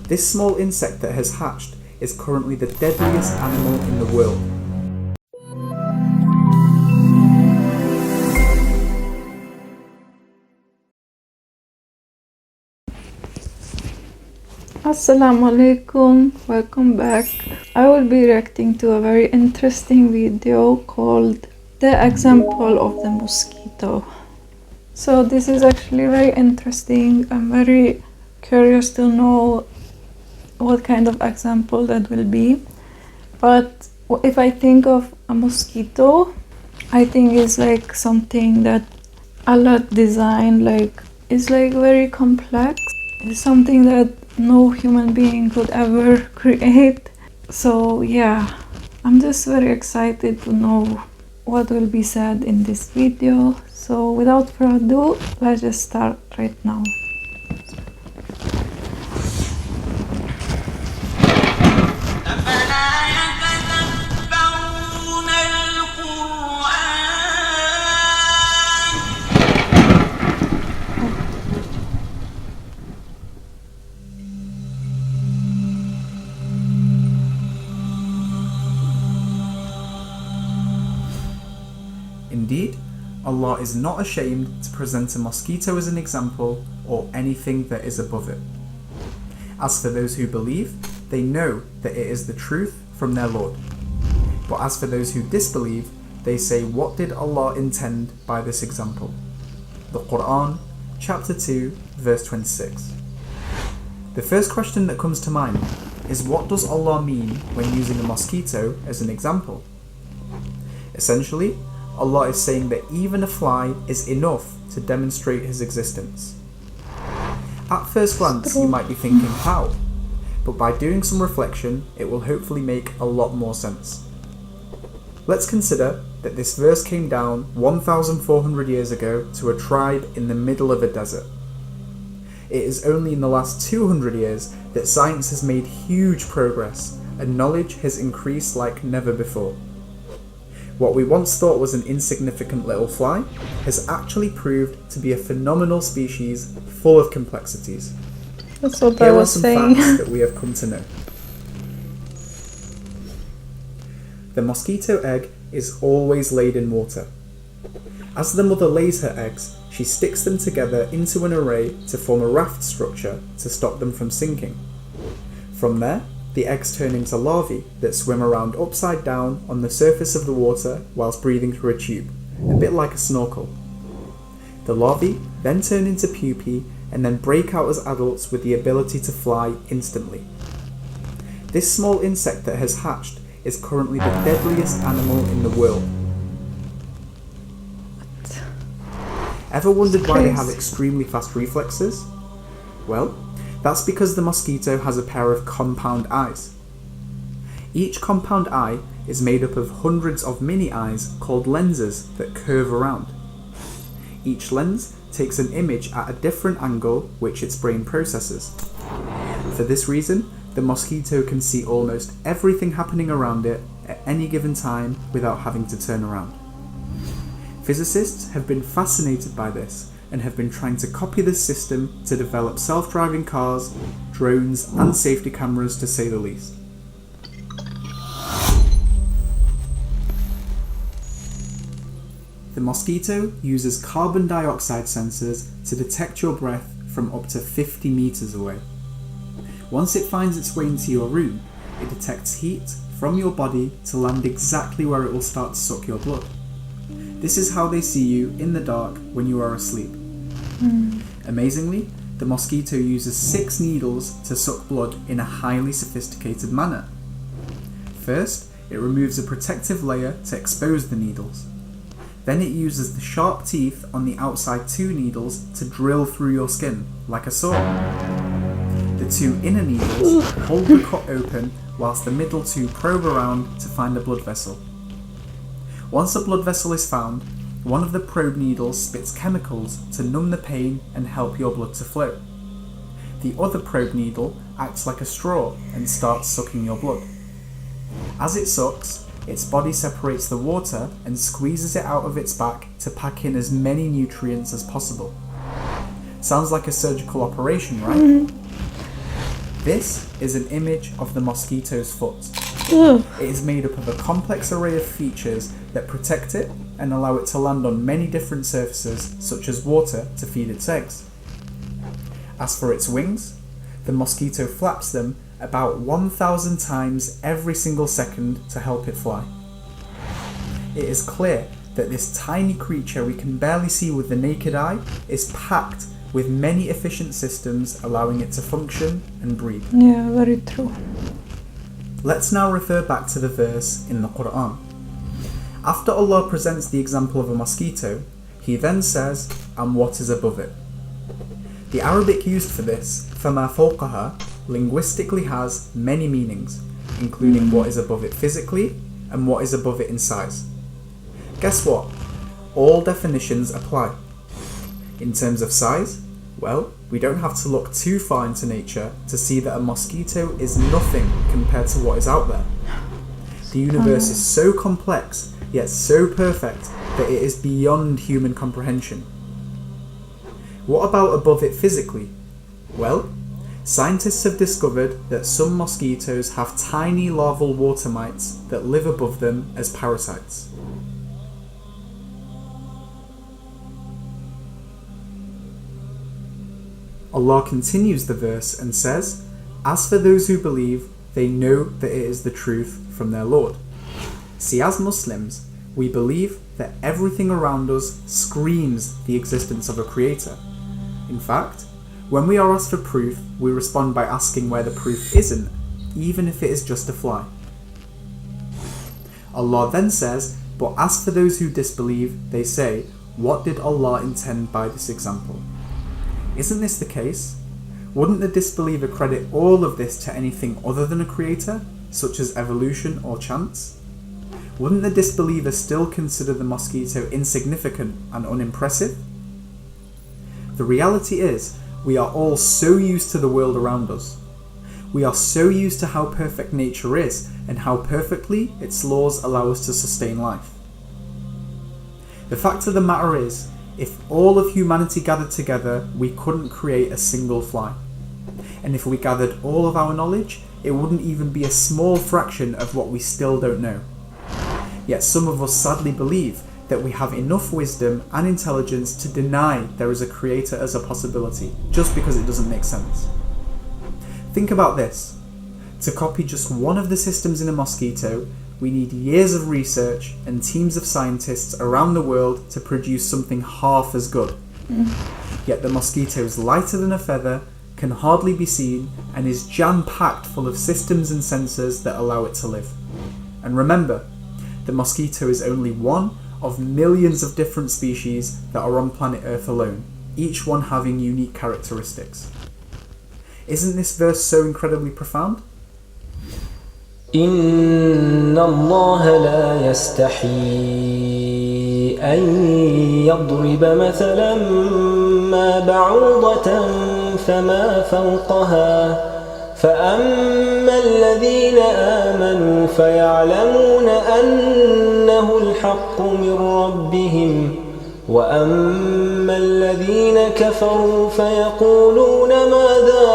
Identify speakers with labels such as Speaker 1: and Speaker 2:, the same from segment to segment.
Speaker 1: This small insect that has hatched is currently the deadliest animal in the world.
Speaker 2: Assalamu alaikum, welcome back. I will be reacting to a very interesting video called The Example of the Mosquito. So this is actually very interesting. I'm very curious to know what kind of example that will be. But if I think of a mosquito, I think it's like something that Allah designed, it's like very complex. It's something that no human being could ever create. So yeah, I'm just very excited to know what will be said in this video. So without further ado, let's just start right now.
Speaker 1: Indeed, Allah is not ashamed to present a mosquito as an example or anything that is above it. As for those who believe, they know that it is the truth from their Lord. But as for those who disbelieve, they say, what did Allah intend by this example? The Quran, chapter 2, verse 26. The first question that comes to mind is, what does Allah mean when using a mosquito as an example? Essentially, Allah is saying that even a fly is enough to demonstrate His existence. At first glance, you might be thinking, how? But by doing some reflection, it will hopefully make a lot more sense. Let's consider that this verse came down 1,400 years ago to a tribe in the middle of a desert. It is only in the last 200 years that science has made huge progress and knowledge has increased like never before. What we once thought was an insignificant little fly has actually proved to be a phenomenal species full of complexities.
Speaker 2: That's what
Speaker 1: Here
Speaker 2: I
Speaker 1: are
Speaker 2: was
Speaker 1: some
Speaker 2: saying.
Speaker 1: facts that we have come to know. The mosquito egg is always laid in water. As the mother lays her eggs, she sticks them together into an array to form a raft structure to stop them from sinking. From there, the eggs turn into larvae that swim around upside down on the surface of the water whilst breathing through a tube, a bit like a snorkel. The larvae then turn into pupae and then break out as adults with the ability to fly instantly. This small insect that has hatched is currently the deadliest animal in the world. Ever wondered why they have extremely fast reflexes? Well, that's because the mosquito has a pair of compound eyes. Each compound eye is made up of hundreds of mini eyes called lenses that curve around. Each lens takes an image at a different angle which its brain processes. For this reason, the mosquito can see almost everything happening around it at any given time without having to turn around. Physicists have been fascinated by this and have been trying to copy this system to develop self-driving cars, drones and safety cameras, to say the least. The mosquito uses carbon dioxide sensors to detect your breath from up to 50 meters away. Once it finds its way into your room, it detects heat from your body to land exactly where it will start to suck your blood. This is how they see you in the dark when you are asleep. Amazingly, the mosquito uses 6 needles to suck blood in a highly sophisticated manner. First, it removes a protective layer to expose the needles. Then it uses the sharp teeth on the outside 2 needles to drill through your skin, like a saw. The 2 inner needles hold the cut open whilst the middle 2 probe around to find a blood vessel. Once a blood vessel is found, one of the probe needles spits chemicals to numb the pain and help your blood to flow. The other probe needle acts like a straw and starts sucking your blood. As it sucks, its body separates the water and squeezes it out of its back to pack in as many nutrients as possible. Sounds like a surgical operation, right? This is an image of the mosquito's foot.
Speaker 2: Ugh.
Speaker 1: It is made up of a complex array of features that protect it and allow it to land on many different surfaces, such as water, to feed its eggs. As for its wings, the mosquito flaps them about 1,000 times every single second to help it fly. It is clear that this tiny creature we can barely see with the naked eye is packed with many efficient systems allowing it to function and breathe.
Speaker 2: Yeah, very true.
Speaker 1: Let's now refer back to the verse in the Quran. After Allah presents the example of a mosquito, He then says, and what is above it. The Arabic used for this, فَمَا فَوْقَهَا, linguistically has many meanings, including what is above it physically and what is above it in size. Guess what? All definitions apply. In terms of size, well, we don't have to look too far into nature to see that a mosquito is nothing compared to what is out there. The universe is so complex, yet so perfect, that it is beyond human comprehension. What about above it physically? Well, scientists have discovered that some mosquitoes have tiny larval water mites that live above them as parasites. Allah continues the verse and says, as for those who believe, they know that it is the truth from their Lord. See, as Muslims, we believe that everything around us screams the existence of a creator. In fact, when we are asked for proof, we respond by asking where the proof isn't, even if it is just a fly. Allah then says, but as for those who disbelieve, they say, what did Allah intend by this example? Isn't this the case? Wouldn't the disbeliever credit all of this to anything other than a creator, such as evolution or chance? Wouldn't the disbeliever still consider the mosquito insignificant and unimpressive? The reality is, we are all so used to the world around us. We are so used to how perfect nature is and how perfectly its laws allow us to sustain life. The fact of the matter is, if all of humanity gathered together, we couldn't create a single fly. And if we gathered all of our knowledge, it wouldn't even be a small fraction of what we still don't know. Yet some of us sadly believe that we have enough wisdom and intelligence to deny there is a creator as a possibility, just because it doesn't make sense. Think about this. To copy just one of the systems in a mosquito, we need years of research and teams of scientists around the world to produce something half as good. Yet the mosquito is lighter than a feather, can hardly be seen, and is jam-packed full of systems and sensors that allow it to live. And remember, the mosquito is only one of millions of different species that are on planet Earth alone, each one having unique characteristics. Isn't this verse so incredibly profound?
Speaker 3: إن الله لا يستحي أن يضرب مثلا ما بعوضة فما فوقها فأما الذين آمنوا فيعلمون أنه الحق من ربهم وأما الذين كفروا فيقولون ماذا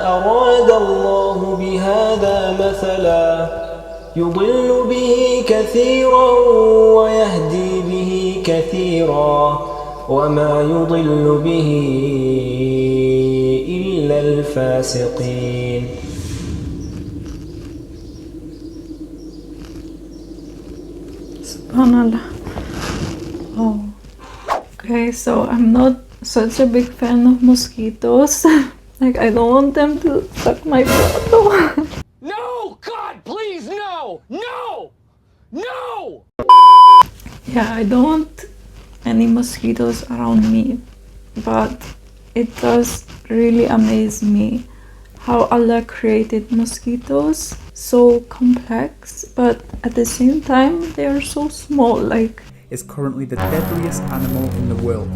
Speaker 3: أراد الله بهذا مثلا يضل به كثيرا ويهدي به كثيرا وما يضل به إلا الفاسقين.
Speaker 2: Subhanallah. Oh. Okay, so I'm not such a big fan of mosquitoes. Like, I don't want them to suck my blood.
Speaker 4: No! God, please, no! No! No!
Speaker 2: Yeah, I don't want any mosquitoes around me. But it does really amaze me how Allah created mosquitoes so complex, but at the same time they are so small. Like,
Speaker 1: Is currently the deadliest animal in the world.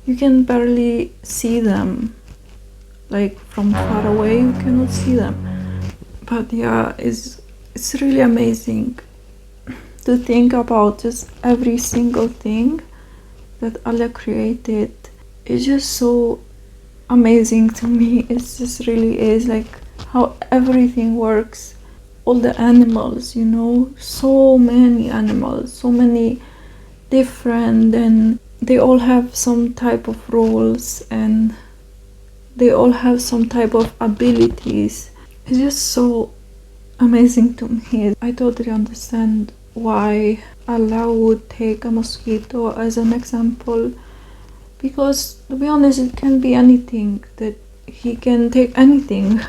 Speaker 2: you can barely see them. Like, from far away you cannot see them. But yeah, it's really amazing to think about just every single thing that Allah created. It's just so amazing to me. It just really is, like how everything works. All the animals, you know, so many animals, so many different, and they all have some type of roles and they all have some type of abilities. It's just so amazing to me. I totally understand why Allah would take a mosquito as an example, because to be honest, it can be anything, that he can take anything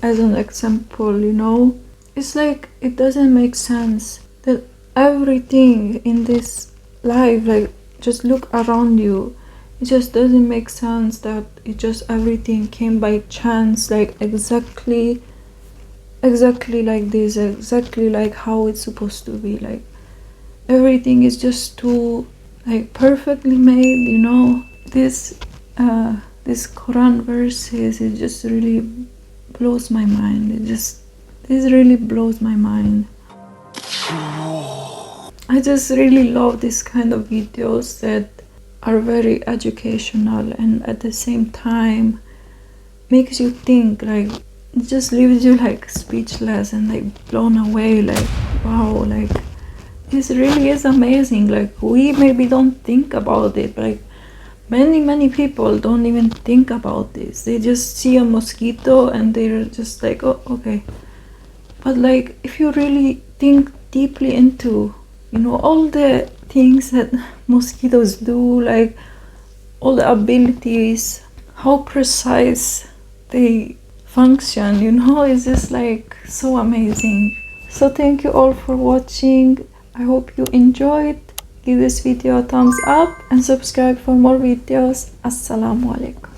Speaker 2: as an example, you know. It's like, it doesn't make sense that everything in this life, like, just look around you, it just doesn't make sense that it just everything came by chance, like exactly like this, exactly like how it's supposed to be. Like everything is just too like perfectly made, you know. This Quran verses, it just really blows my mind. This really blows my mind. I just really love this kind of videos that are very educational and at the same time makes you think. Like it just leaves you like speechless and like blown away, like wow, like this really is amazing. Like we maybe don't think about it, like many people don't even think about this. They just see a mosquito and they're just like, oh, okay. But like if you really think deeply into, you know, all the things that mosquitoes do, like all the abilities, how precise they function, you know, it's just like so amazing. So thank you all for watching. I hope you enjoyed. Give this video a thumbs up and subscribe for more videos. Assalamu alaikum.